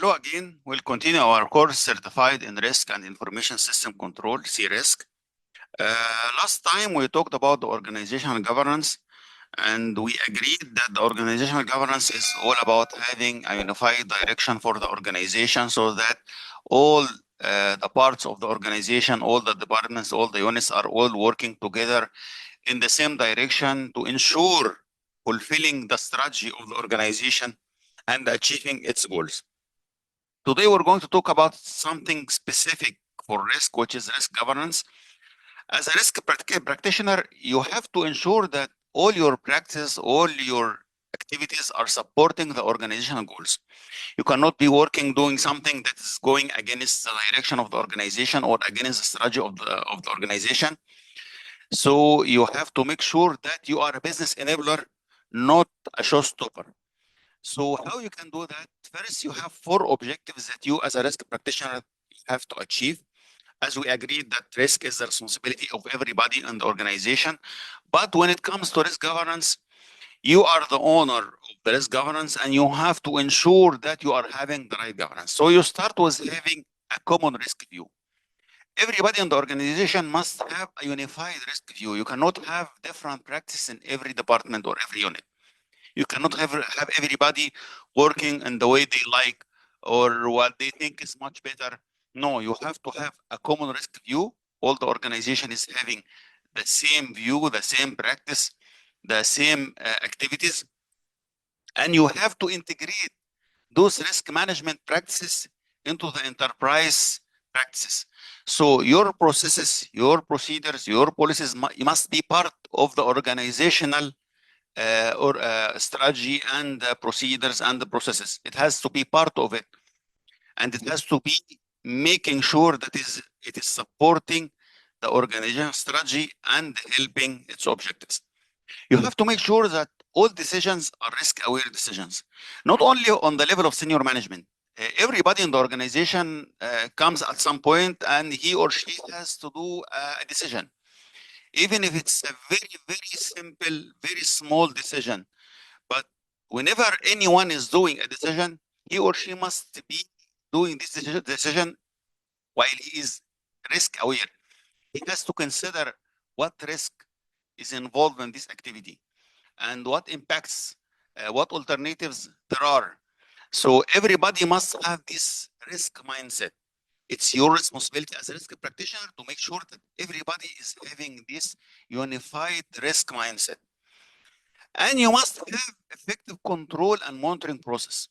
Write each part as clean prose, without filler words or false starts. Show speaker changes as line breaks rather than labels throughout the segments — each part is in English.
Hello again. We'll continue our course Certified in Risk and Information System Control, CRISC. Last time we talked about the organizational governance, and we agreed that the organizational governance is all about having a unified direction for the organization so that all the parts of the organization, all the departments, all the units are all working together in the same direction to ensure fulfilling the strategy of the organization and achieving its goals. Today, we're going to talk about something specific for risk, which is risk governance. As a risk practitioner, you have to ensure that all your practice, all your activities are supporting the organizational goals. You cannot be doing something that is going against the direction of the organization or against the strategy of the organization. So you have to make sure that you are a business enabler, not a showstopper. So how you can do that? First, you have 4 objectives that you as a risk practitioner have to achieve. As we agreed that risk is the responsibility of everybody in the organization. But when it comes to risk governance, you are the owner of the risk governance and you have to ensure that you are having the right governance. So you start with having a common risk view. Everybody in the organization must have a unified risk view. You cannot have different practice in every department or every unit. You cannot have everybody working in the way they like or what they think is much better. No, you have to have a common risk view. All the organization is having the same view, the same practice, the same activities. And you have to integrate those risk management practices into the enterprise practices. So your processes, your procedures, your policies must be part of the organizational strategy and procedures and the processes. It has to be part of it, and it has to be making sure that it is supporting the organization strategy and helping its objectives. You have to make sure that all decisions are risk-aware decisions, not only on the level of senior management. Everybody in the organization comes at some point and he or she has to do a decision. Even if it's a very, very simple, very small decision. But whenever anyone is doing a decision, he or she must be doing this decision while he is risk aware. He has to consider what risk is involved in this activity and what impacts, what alternatives there are. So everybody must have this risk mindset. It's your responsibility as a risk practitioner to make sure that everybody is having this unified risk mindset. And you must have effective control and monitoring process.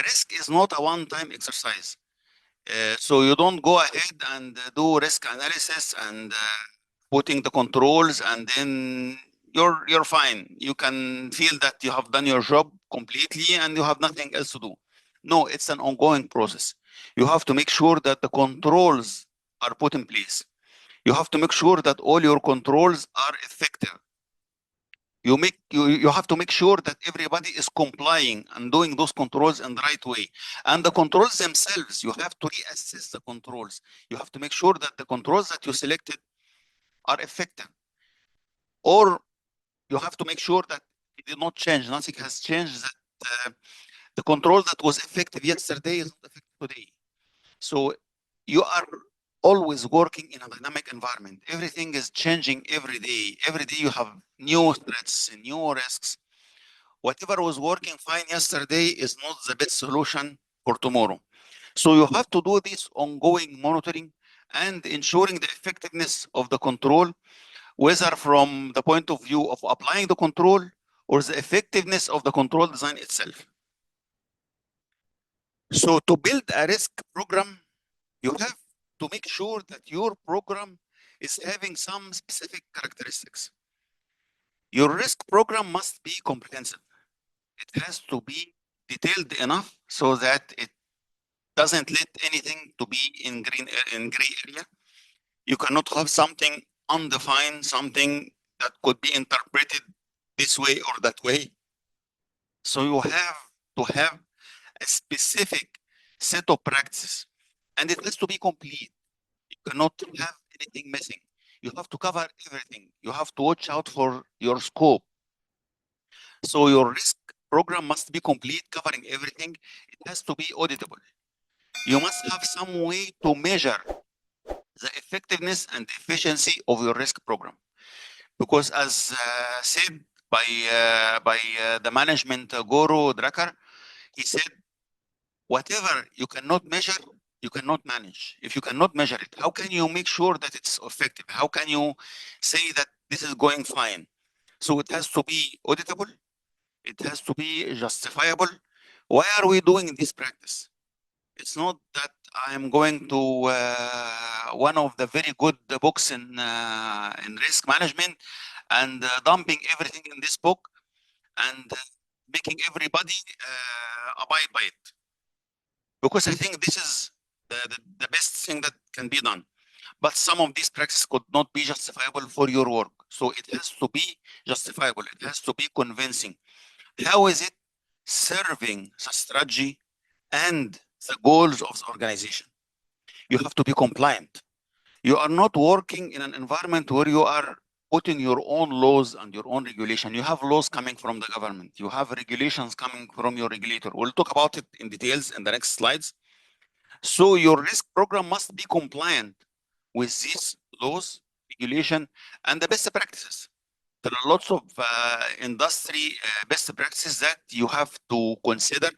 Risk is not a one-time exercise. So you don't go ahead and do risk analysis and putting the controls and then you're fine. You can feel that you have done your job completely and you have nothing else to do. No, it's an ongoing process. You have to make sure that the controls are put in place. You have to make sure that all your controls are effective. You have to make sure that everybody is complying and doing those controls in the right way. And the controls themselves, you have to reassess the controls. You have to make sure that the controls that you selected are effective. Or you have to make sure that it did not change. Nothing has changed. That the control that was effective yesterday is not effective today. So you are always working in a dynamic environment. Everything is changing every day. Every day you have new threats and new risks. Whatever was working fine yesterday is not the best solution for tomorrow. So you have to do this ongoing monitoring and ensuring the effectiveness of the control, whether from the point of view of applying the control or the effectiveness of the control design itself. So to build a risk program, you have to make sure that your program is having some specific characteristics. Your risk program must be comprehensive. It has to be detailed enough so that it doesn't let anything to be in gray area. You cannot have something undefined, something that could be interpreted this way or that way. So you have to have a specific set of practices, and it has to be complete. You cannot have anything missing. You have to cover everything. You have to watch out for your scope. So your risk program must be complete, covering everything. It has to be auditable. You must have some way to measure the effectiveness and efficiency of your risk program. Because as said by the management guru Drucker, he said, whatever you cannot measure, you cannot manage. If you cannot measure it, how can you make sure that it's effective? How can you say that this is going fine? So it has to be auditable. It has to be justifiable. Why are we doing this practice? It's not that I'm going to one of the very good books in risk management and dumping everything in this book and making everybody abide by it. Because I think this is the best thing that can be done. But some of these practices could not be justifiable for your work. So it has to be justifiable. It has to be convincing. How is it serving the strategy and the goals of the organization? You have to be compliant. You are not working in an environment where you are putting your own laws and your own regulation. You have laws coming from the government. You have regulations coming from your regulator. We'll talk about it in details in the next slides. So your risk program must be compliant with these laws, regulation, and the best practices. There are lots of industry best practices that you have to consider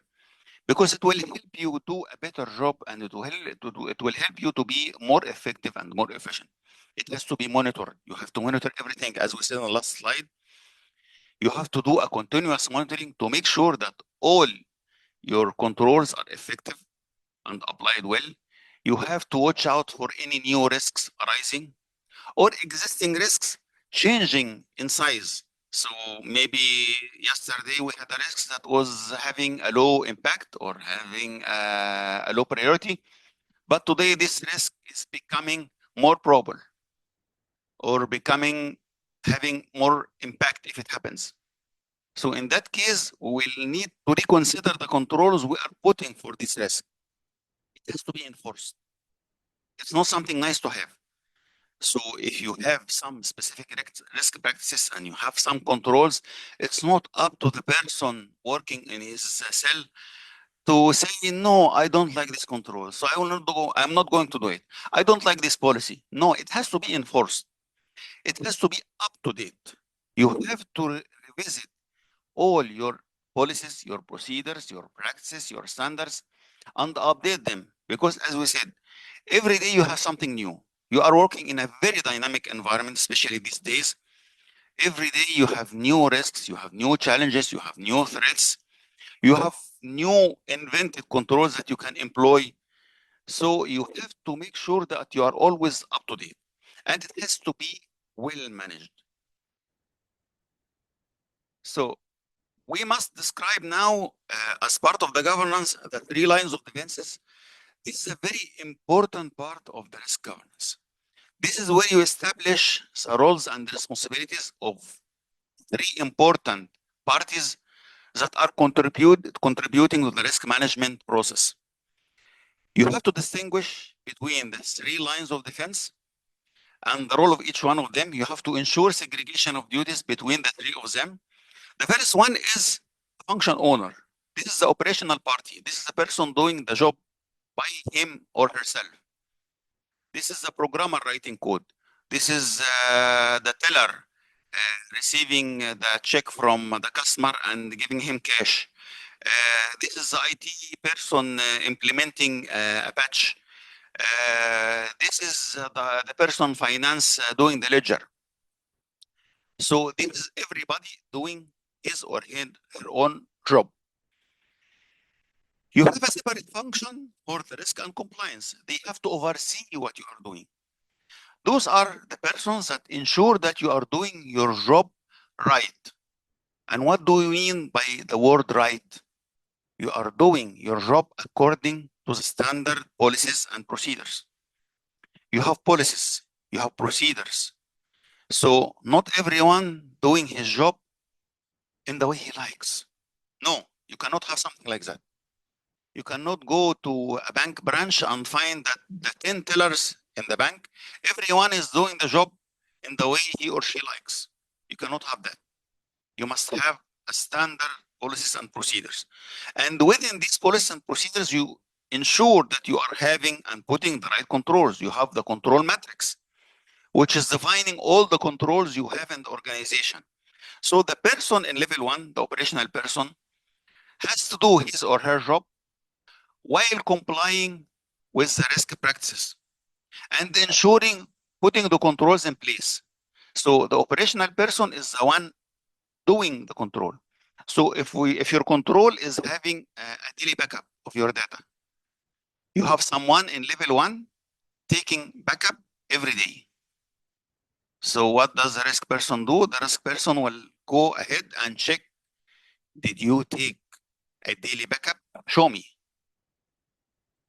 because it will help you do a better job and it will help you to be more effective and more efficient. It has to be monitored. You have to monitor everything, as we said on the last slide. You have to do a continuous monitoring to make sure that all your controls are effective and applied well. You have to watch out for any new risks arising or existing risks changing in size. So maybe yesterday we had a risk that was having a low impact or having a low priority, but today this risk is becoming more probable or having more impact if it happens. So in that case, we will need to reconsider the controls we are putting for this risk. It has to be enforced. It's not something nice to have. So if you have some specific risk practices and you have some controls, it's not up to the person working in his cell to say, no, I don't like this control. So I'm not going to do it. I don't like this policy. No, it has to be enforced. It has to be up to date. You have to revisit all your policies, your procedures, your practices, your standards, and update them. Because as we said, every day you have something new. You are working in a very dynamic environment, especially these days. Every day you have new risks, you have new challenges, you have new threats, you have new invented controls that you can employ. So you have to make sure that you are always up to date. And it has to be well managed. So we must describe now, as part of the governance, the 3 lines of defenses. This is a very important part of the risk governance. This is where you establish the roles and responsibilities of 3 important parties that are contributing to the risk management process. You have to distinguish between the 3 lines of defense and the role of each one of them. You have to ensure segregation of duties between the 3 of them. The first one is function owner. This is the operational party. This is the person doing the job by him or herself. This is the programmer writing code. This is the teller receiving the check from the customer and giving him cash. This is the IT person implementing a patch. This is the person finance doing the ledger. So this is everybody doing his or her own job. You have a separate function for the risk and compliance. They have to oversee what you are doing. Those are the persons that ensure that you are doing your job right. And what do we mean by the word right? You are doing your job according to the standard policies and procedures. You have policies, you have procedures. So not everyone doing his job in the way he likes. No, you cannot have something like that. You cannot go to a bank branch and find that the 10 tellers in the bank, everyone is doing the job in the way he or she likes. You cannot have that. You must have a standard policies and procedures. And within these policies and procedures, you ensure that you are having and putting the right controls. You have the control matrix, which is defining all the controls you have in the organization. So the person in level 1, the operational person, has to do his or her job while complying with the risk practices and ensuring putting the controls in place. So the operational person is the one doing the control. So if your control is having a daily backup of your data, you have someone in level 1 taking backup every day. So what does the risk person do? The risk person will go ahead and check, did you take a daily backup? Show me.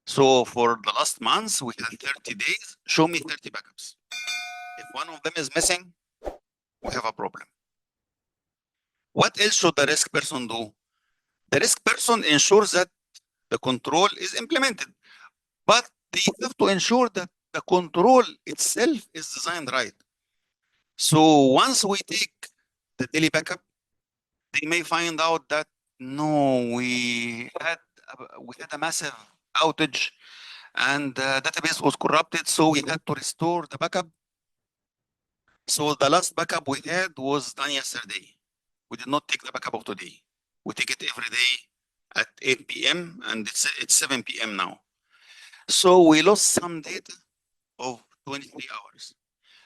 So for the last month, we had 30 days. Show me 30 backups. If one of them is missing, we have a problem. What else should the risk person do? The risk person ensures that the control is implemented, but they have to ensure that the control itself is designed right. So once we take the daily backup, they may find out that no, we had a massive outage and the database was corrupted, so we had to restore the backup. So the last backup we had was done yesterday. We did not take the backup of today. We take it every day at 8 p.m. and it's 7 p.m. now. So we lost some data of 23 hours.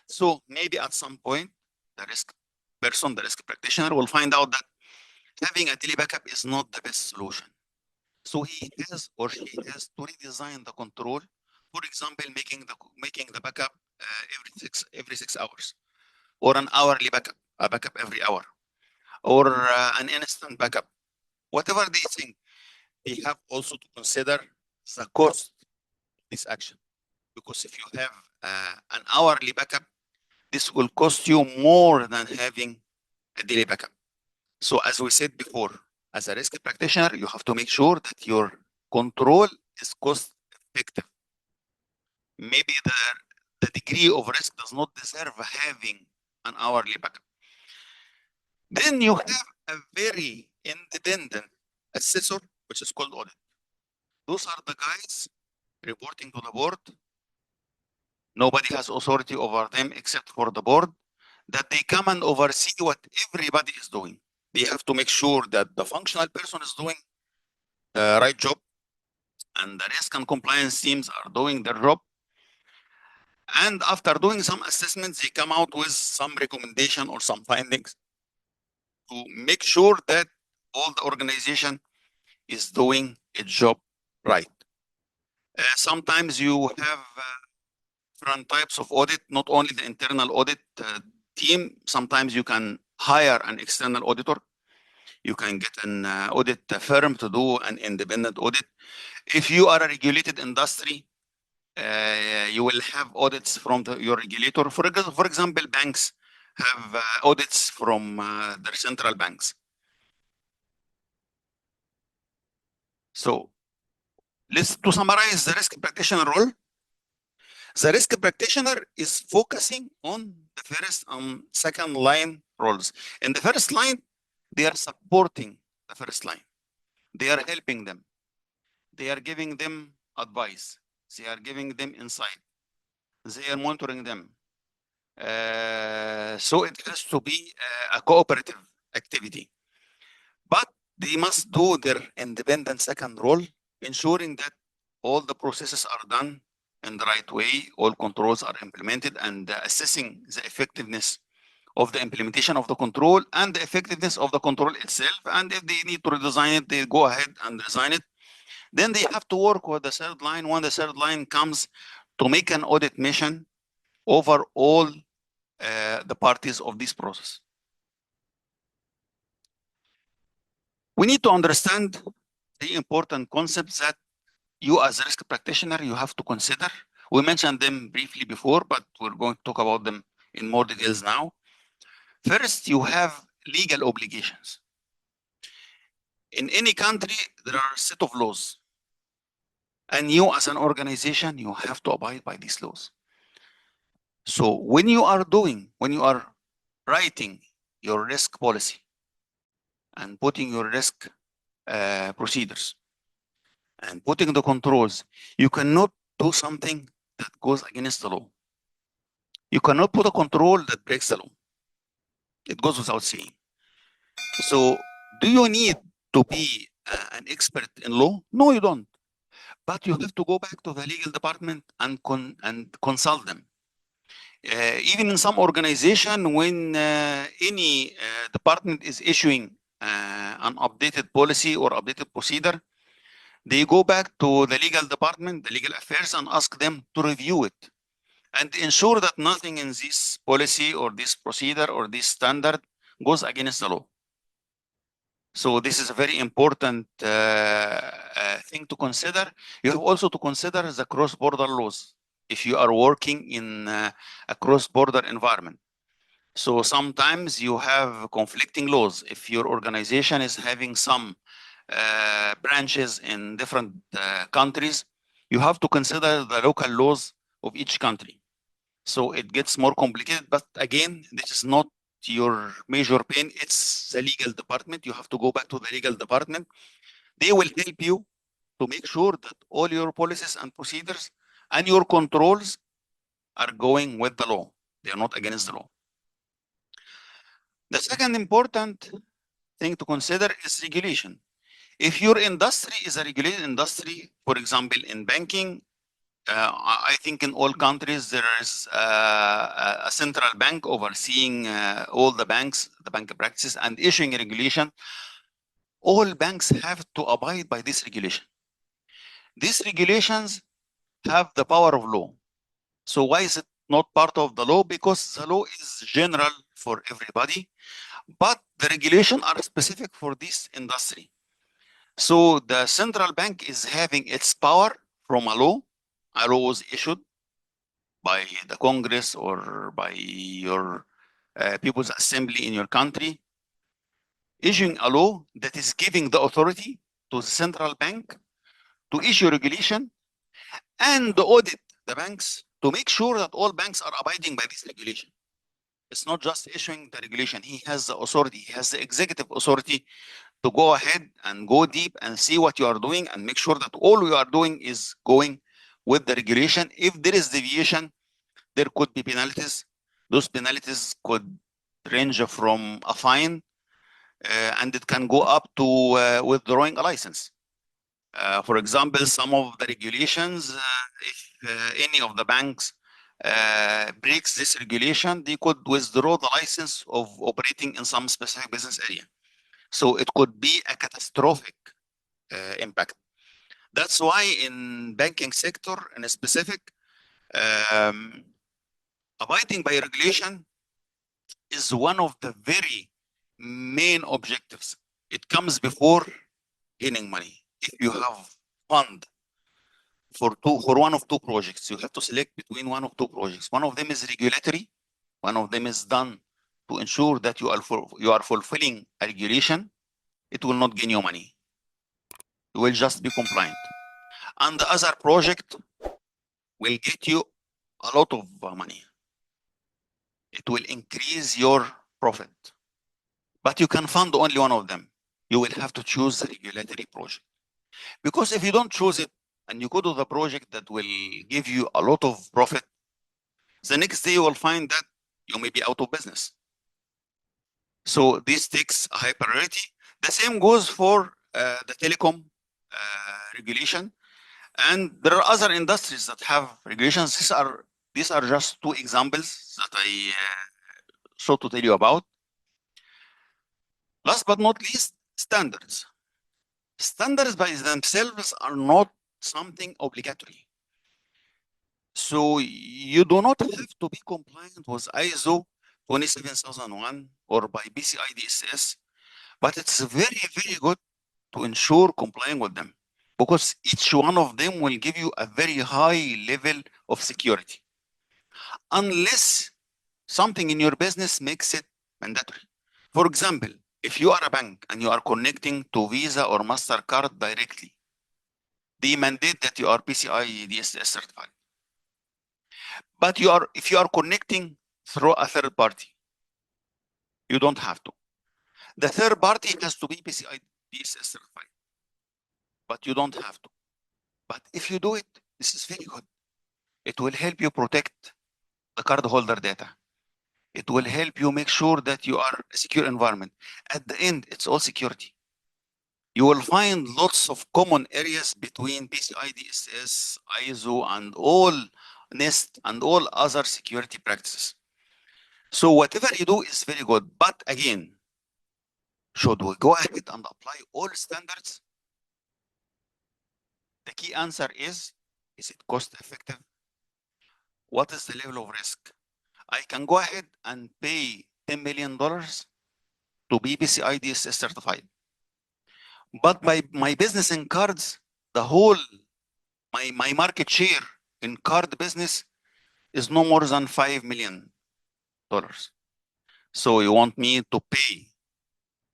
So maybe at some point, the risk person, the risk practitioner will find out that having a daily backup is not the best solution. So he has or she has to redesign the control. For example, making the backup every 6 hours, or an hourly backup, a backup every hour, or an instant backup. Whatever they think, they have also to consider the cost of this action. Because if you have an hourly backup, this will cost you more than having a daily backup. So as we said before, as a risk practitioner, you have to make sure that your control is cost effective. Maybe the degree of risk does not deserve having an hourly backup. Then you have a very independent assessor, which is called audit. Those are the guys reporting to the board. Nobody has authority over them except for the board, that they come and oversee what everybody is doing. They have to make sure that the functional person is doing the right job and the risk and compliance teams are doing their job. And after doing some assessments, they come out with some recommendation or some findings to make sure that all the organization is doing its job right. Sometimes you have different types of audit, not only the internal audit team. Sometimes you can hire an external auditor. You can get an audit firm to do an independent audit. If you are a regulated industry, you will have audits from your regulator. For example, banks have audits from their central banks. So to summarize the risk practitioner role, the risk practitioner is focusing on the first and second line roles. In the first line, they are supporting the first line. They are helping them. They are giving them advice. They are giving them insight. They are monitoring them. So it has to be a cooperative activity. But they must do their independent second role, ensuring that all the processes are done in the right way, all controls are implemented, and assessing the effectiveness of the implementation of the control and the effectiveness of the control itself. And if they need to redesign it, they go ahead and design it. Then they have to work with the third line when the third line comes to make an audit mission over all the parties of this process. We need to understand the important concepts that you as a risk practitioner, you have to consider. We mentioned them briefly before, but we're going to talk about them in more details now. First, you have legal obligations. In any country, there are a set of laws. And you as an organization, you have to abide by these laws. So when you are writing your risk policy and putting your risk procedures and putting the controls. You cannot do something that goes against the law. You cannot put a control that breaks the law. It goes without saying. So do you need to be an expert in law? No, you don't. But you have to go back to the legal department and consult them. Even in some organization, when any department is issuing an updated policy or updated procedure, they go back to the legal department, the legal affairs, and ask them to review it and ensure that nothing in this policy or this procedure or this standard goes against the law. So this is a very important thing to consider. You have also to consider the cross-border laws if you are working in a cross-border environment. So sometimes you have conflicting laws. If your organization is having some branches in different countries, you have to consider the local laws of each country. So it gets more complicated, but again, this is not your major pain. It's the legal department. You have to go back to the legal department. They will help you to make sure that all your policies and procedures and your controls are going with the law. They are not against the law. The second important thing to consider is regulation. If your industry is a regulated industry, for example, in banking, I think in all countries there is a central bank overseeing all the banks, the bank practices, and issuing a regulation. All banks have to abide by this regulation. These regulations have the power of law. So why is it not part of the law? Because the law is general for everybody, but the regulations are specific for this industry. So the central bank is having its power from a law. A law was issued by the Congress or by your People's Assembly in your country, issuing a law that is giving the authority to the central bank to issue regulation and audit the banks to make sure that all banks are abiding by this regulation. It's not just issuing the regulation. He has the authority, he has the executive authority to go ahead and go deep and see what you are doing and make sure that all you are doing is going with the regulation. If there is deviation, there could be penalties. Those penalties could range from a fine and it can go up to withdrawing a license. For example, some of the regulations, if any of the banks breaks this regulation, they could withdraw the license of operating in some specific business area. So it could be a catastrophic impact. That's why in banking sector in a specific, abiding by regulation is one of the very main objectives. It comes before gaining money. If you have fund for one of two projects, you have to select between one of two projects. One of them is regulatory. One of them is done to ensure that you are fulfilling a regulation. It will not gain you money. You will just be compliant. And the other project will get you a lot of money. It will increase your profit. But you can fund only one of them. You will have to choose the regulatory project. Because if you don't choose it and you go to the project that will give you a lot of profit, the next day you will find that you may be out of business. So this takes a high priority. The same goes for the telecom regulation. And there are other industries that have regulations. These are just two examples that I sought to tell you about. Last but not least, standards. Standards by themselves are not something obligatory. So you do not have to be compliant with ISO 27001 or by PCI DSS, but it's very, very good to ensure complying with them because each one of them will give you a very high level of security. Unless something in your business makes it mandatory. For example, if you are a bank and you are connecting to Visa or MasterCard directly, they mandate that you are PCI DSS certified. But if you are connecting through a third party, you don't have to. The third party has to be PCI DSS certified, but you don't have to. But if you do it, this is very good. It will help you protect the cardholder data. It will help you make sure that you are a secure environment. At the end, it's all security. You will find lots of common areas between PCI DSS, ISO, and all NIST and all other security practices. So whatever you do is very good. But again, should we go ahead and apply all standards? The key answer is it cost effective? What is the level of risk? I can go ahead and pay $10 million to be PCI DSS certified. But my business in cards, the whole, my market share in card business is no more than $5 million. So you want me to pay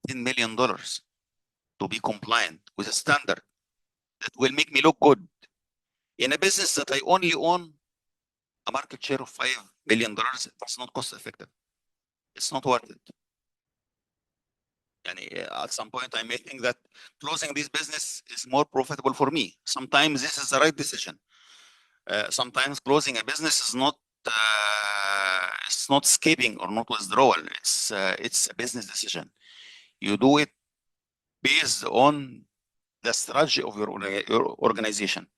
$10 million to be compliant with a standard that will make me look good in a business that I only own a market share of $5 million. It's not cost effective. It's not worth it. And at some point, I may think that closing this business is more profitable for me. Sometimes this is the right decision. Sometimes closing a business is not it's not escaping or not withdrawal. It's a business decision. You do it based on the strategy of your organization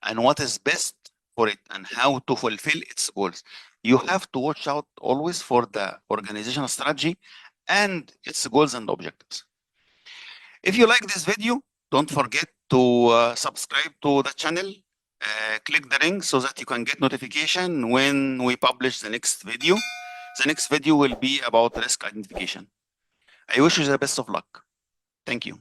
and what is best for it and how to fulfill its goals. You have to watch out always for the organizational strategy and its goals and objectives. If you like this video, don't forget to subscribe to the channel. Click the ring so that you can get notification when we publish the next video. The next video will be about risk identification. I wish you the best of luck. Thank you.